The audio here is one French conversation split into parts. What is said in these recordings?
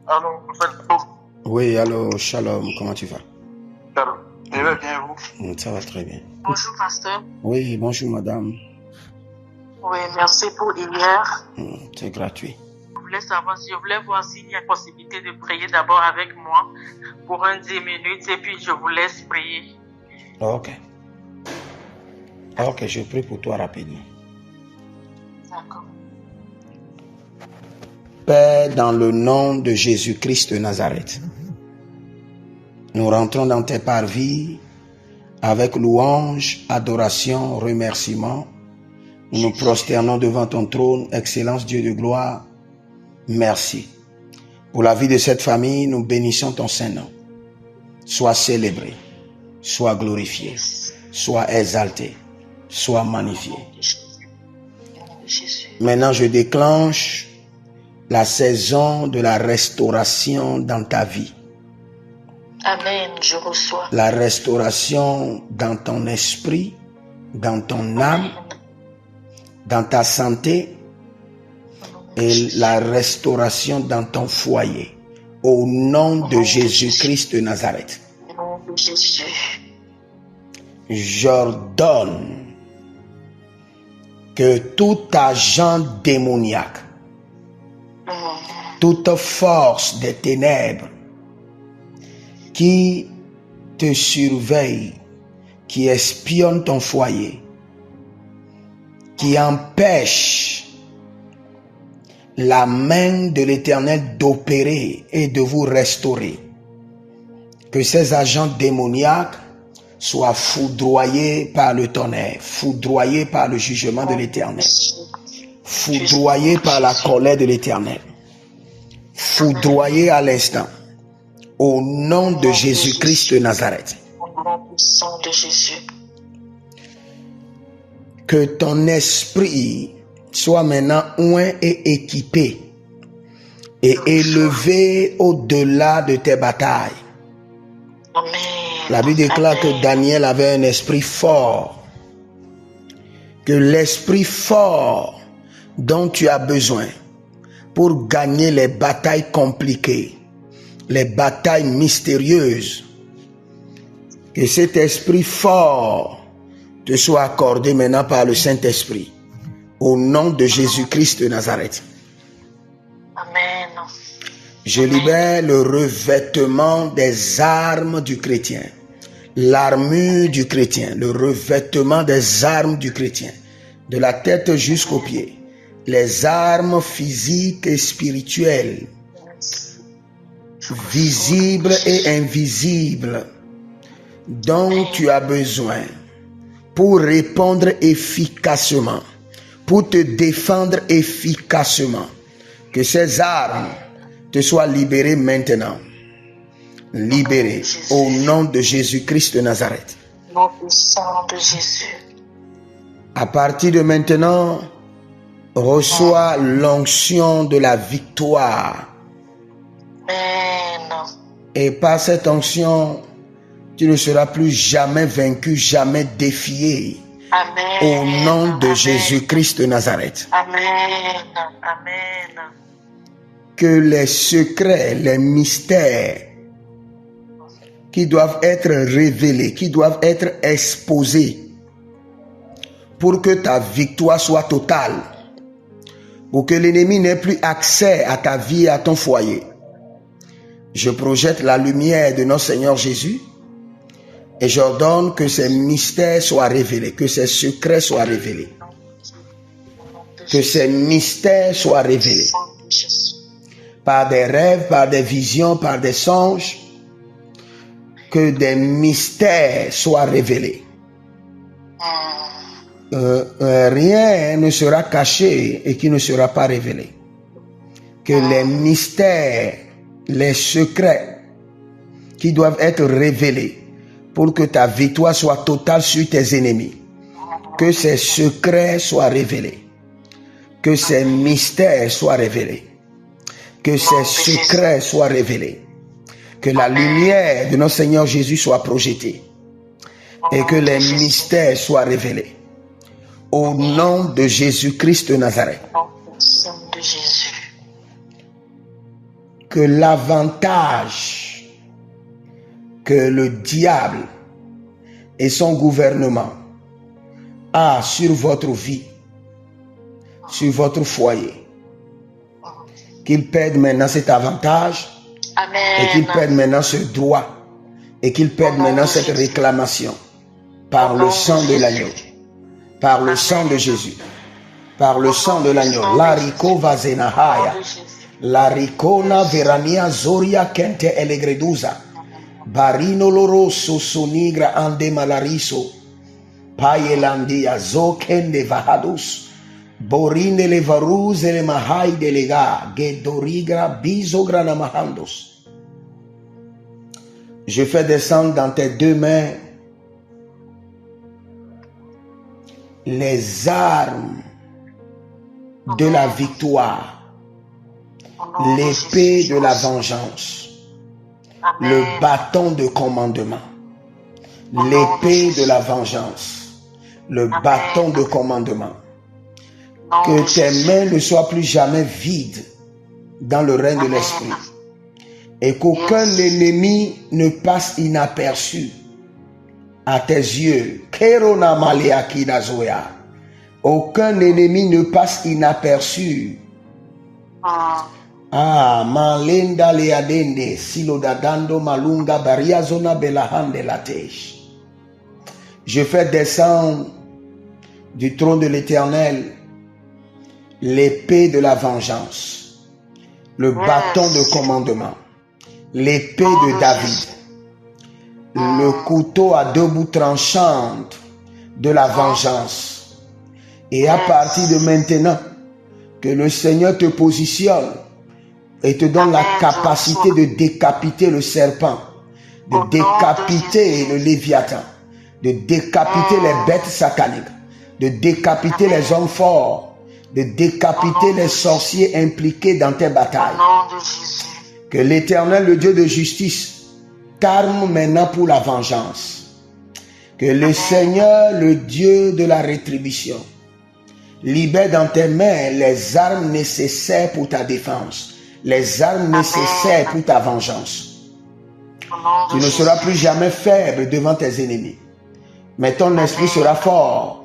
Allô, Oui, allô, shalom, comment tu vas? Shalom. Je vais bien, vous? Ça va très bien. Bonjour, pasteur. Oui, bonjour, madame. Oui, merci pour hier. C'est gratuit. Je voulais voir s'il y a possibilité de prier d'abord avec moi pour 10 minutes et puis je vous laisse prier. Ok. Ok, je prie pour toi rapidement. D'accord. Père, dans le nom de Jésus-Christ de Nazareth, nous rentrons dans tes parvis avec louange, adoration, remerciement. Nous nous prosternons devant ton trône, Excellence Dieu de gloire. Merci. Pour la vie de cette famille, nous bénissons ton Saint-Nom. Sois célébré, sois glorifié, sois exalté, sois magnifié. Maintenant, je déclenche la saison de la restauration dans ta vie. Amen, je reçois. La restauration dans ton esprit, dans ton âme, dans ta santé et la restauration dans ton foyer. Au nom de Jésus-Christ de Nazareth. Au nom de Jésus. J'ordonne que tout agent démoniaque, toute force des ténèbres qui te surveille, qui espionne ton foyer, qui empêche la main de l'Éternel d'opérer et de vous restaurer, que ces agents démoniaques soient foudroyés par le tonnerre, foudroyés par le jugement de l'Éternel, foudroyés par la colère de l'Éternel, foudroyés à l'instant, au nom de Jésus-Christ de Nazareth. Au nom puissant de Jésus. Que ton esprit soit maintenant oint et équipé et élevé au-delà de tes batailles. Amen. La Bible déclare que Daniel avait un esprit fort. Que l'esprit fort dont tu as besoin pour gagner les batailles compliquées, les batailles mystérieuses, que cet esprit fort te soit accordé maintenant par le Saint-Esprit. Au nom de Jésus-Christ de Nazareth. Amen. Je libère le revêtement des armes du chrétien. L'armure du chrétien. Le revêtement des armes du chrétien. De la tête jusqu'aux pieds. Les armes physiques et spirituelles. Visibles et invisibles. Dont tu as besoin. Pour répondre efficacement. Pour te défendre efficacement. Que ces armes te soient libérées maintenant. Libérées au nom de Jésus-Christ de Nazareth. Au nom puissant de Jésus. À partir de maintenant, reçois l'onction de la victoire. Amen. Et par cette onction, tu ne seras plus jamais vaincu, jamais défié. Amen. Au nom de Amen. Jésus-Christ de Nazareth. Amen. Amen. Que les secrets, les mystères qui doivent être révélés, qui doivent être exposés pour que ta victoire soit totale, pour que l'ennemi n'ait plus accès à ta vie et à ton foyer. Je projette la lumière de notre Seigneur Jésus et j'ordonne que ces mystères soient révélés, que ces secrets soient révélés, que ces mystères soient révélés par des rêves, par des visions, par des songes, que des mystères soient révélés. Rien ne sera caché et qui ne sera pas révélé. Que les mystères, les secrets qui doivent être révélés pour que ta victoire soit totale sur tes ennemis, que ces secrets soient révélés, que ces mystères soient révélés. Que ses secrets soient révélés. Que la lumière de notre Seigneur Jésus soit projetée. Et que les mystères soient révélés. Au nom de Jésus-Christ de Nazareth. Que l'avantage que le diable et son gouvernement a sur votre vie, sur votre foyer, qu'il perde maintenant cet avantage. Amen. Et qu'il perde maintenant ce droit. Et qu'il perde maintenant cette réclamation. Par le sang de l'agneau. Par le sang de Jésus. Par le sang de l'agneau. Lariko vazenahaya. Larikona verania zoria kente elegreduza. Barino loro sosonigra ande malariso. Payelandia zo kende vahadus. Borine le varuz le mahai delega, gedorigra bisograna mahandos. Je fais descendre dans tes deux mains les armes de la victoire, l'épée de la vengeance, le bâton de commandement, l'épée de la vengeance, le bâton de commandement. Que tes mains ne soient plus jamais vides dans le règne de l'esprit. Et qu'aucun ennemi ne passe inaperçu à tes yeux. Aucun ennemi ne passe inaperçu. Malenda leadende, silodadando malunga bariazona belahande latesh. Je fais descendre du trône de l'Éternel l'épée de la vengeance, le bâton de commandement, l'épée de David, le couteau à deux bouts tranchants de la vengeance. Et à partir de maintenant, que le Seigneur te positionne et te donne la capacité de décapiter le serpent, de décapiter le léviathan, de décapiter les bêtes sataniques, de décapiter les hommes forts, de décapiter les sorciers impliqués dans tes batailles. Que l'Éternel, le Dieu de justice, t'arme maintenant pour la vengeance. Que le Seigneur, le Dieu de la rétribution, libère dans tes mains les armes nécessaires pour ta défense, les armes nécessaires pour ta vengeance. Tu ne seras plus jamais faible devant tes ennemis, mais ton esprit sera fort.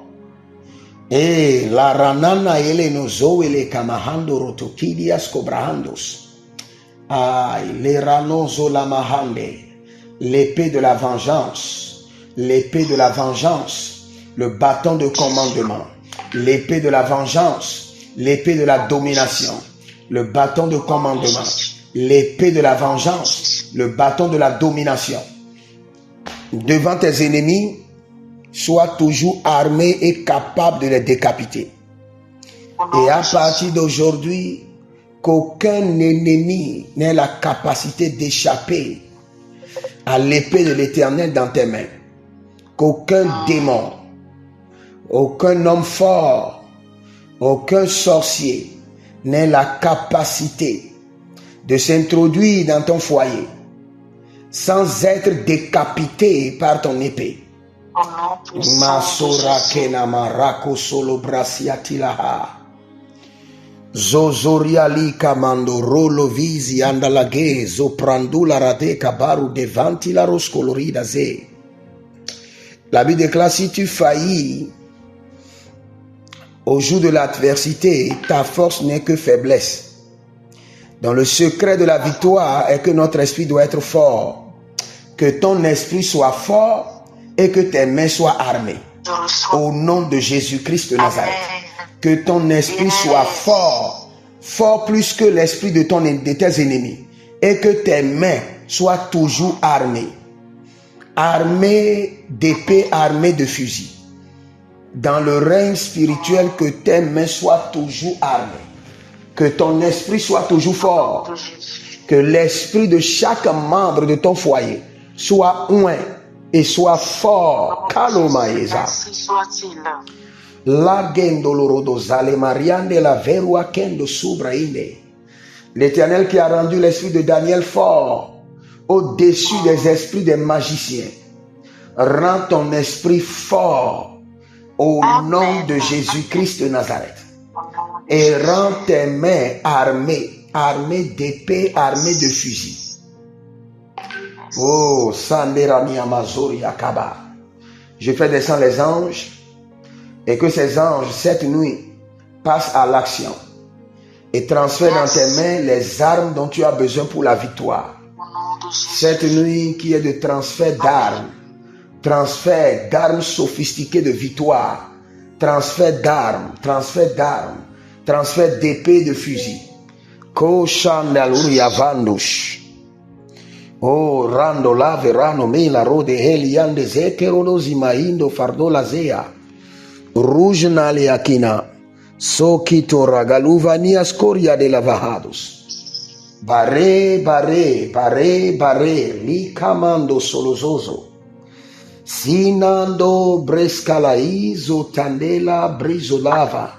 Et la ranana ele nozo ele kamahando rotokidias cobrahandos. Aïe, les ranozo la mahande, l'épée de la vengeance, l'épée de la vengeance, le bâton de commandement, l'épée de la vengeance, l'épée de la domination, le bâton de commandement, l'épée de la vengeance, le bâton de la domination. Devant tes ennemis, sois toujours armé et capable de les décapiter. Et à partir d'aujourd'hui, qu'aucun ennemi n'ait la capacité d'échapper à l'épée de l'Éternel dans tes mains. Qu'aucun démon, aucun homme fort, aucun sorcier n'ait la capacité de s'introduire dans ton foyer sans être décapité par ton épée. Masora kenama rako solo brasiatilaha. Zozoriali kamando rolo visi andalage zoprandula rade kabaru devanti la roscolorida ze. La Bible déclare, si tu faillis au jour de l'adversité, ta force n'est que faiblesse. Dans le secret de la victoire est que notre esprit doit être fort. Que ton esprit soit fort et que tes mains soient armées. Au nom de Jésus-Christ de Nazareth. Que ton esprit soit fort, fort plus que l'esprit de tes ennemis. Et que tes mains soient toujours armées. Armées d'épées, armées de fusils. Dans le règne spirituel, que tes mains soient toujours armées. Que ton esprit soit toujours fort. Que l'esprit de chaque membre de ton foyer soit oint et soit fort. Kalomaeza. La gendolorodo zale mariande la verua kendo subraine. L'Éternel qui a rendu l'esprit de Daniel fort au-dessus des esprits des magiciens, rend ton esprit fort au nom de Jésus-Christ de Nazareth. Et rend tes mains armées d'épées, armées de fusils. Oh, Sanderani Amazori Akaba. Je fais descendre les anges et que ces anges, cette nuit, passent à l'action et transfèrent dans tes mains les armes dont tu as besoin pour la victoire. Cette nuit qui est de transfert d'armes sophistiquées de victoire, transfert d'armes, transfert d'épées, de fusils. Oh, rando la verano me la rode heliande zekerono zimaindo fardo la zea. Rouge nale akina. Sokito ragaluvania scoria de lavahados. Bare, li camando solozoso. Sinando brescalaizo tandela brizolava.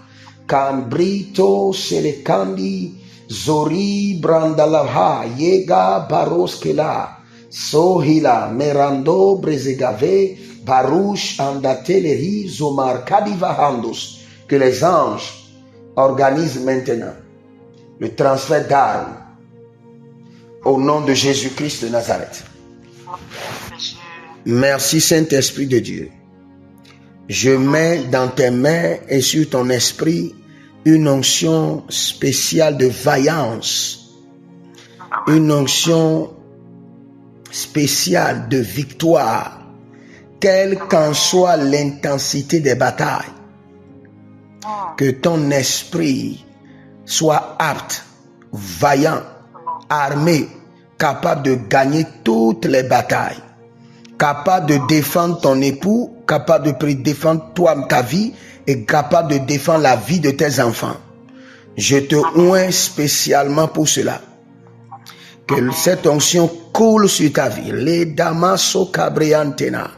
Cambrito selecandi. Zori brandalava yega baroskela sohila merando brezegave barouche andateleri zomar kadivahandos. Que les anges organisent maintenant le transfert d'armes au nom de Jésus-Christ de Nazareth. Merci Saint-Esprit de Dieu. Je mets dans tes mains et sur ton esprit une onction spéciale de vaillance, une onction spéciale de victoire, quelle qu'en soit l'intensité des batailles. Que ton esprit soit apte, vaillant, armé, capable de gagner toutes les batailles, capable de défendre ton époux, capable de défendre toi, ta vie, et capable de défendre la vie de tes enfants. Je te oins spécialement pour cela. Que cette onction coule sur ta vie. Les damaso cabriantena.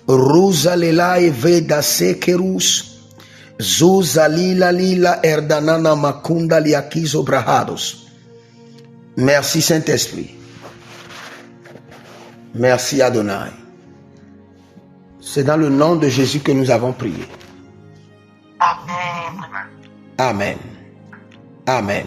Rosalela eveda sekerus. Zuzalila lila erdanana makunda liakizo brahados. Merci Saint-Esprit. Merci Adonai. C'est dans le nom de Jésus que nous avons prié. Amen. Amen. Amen.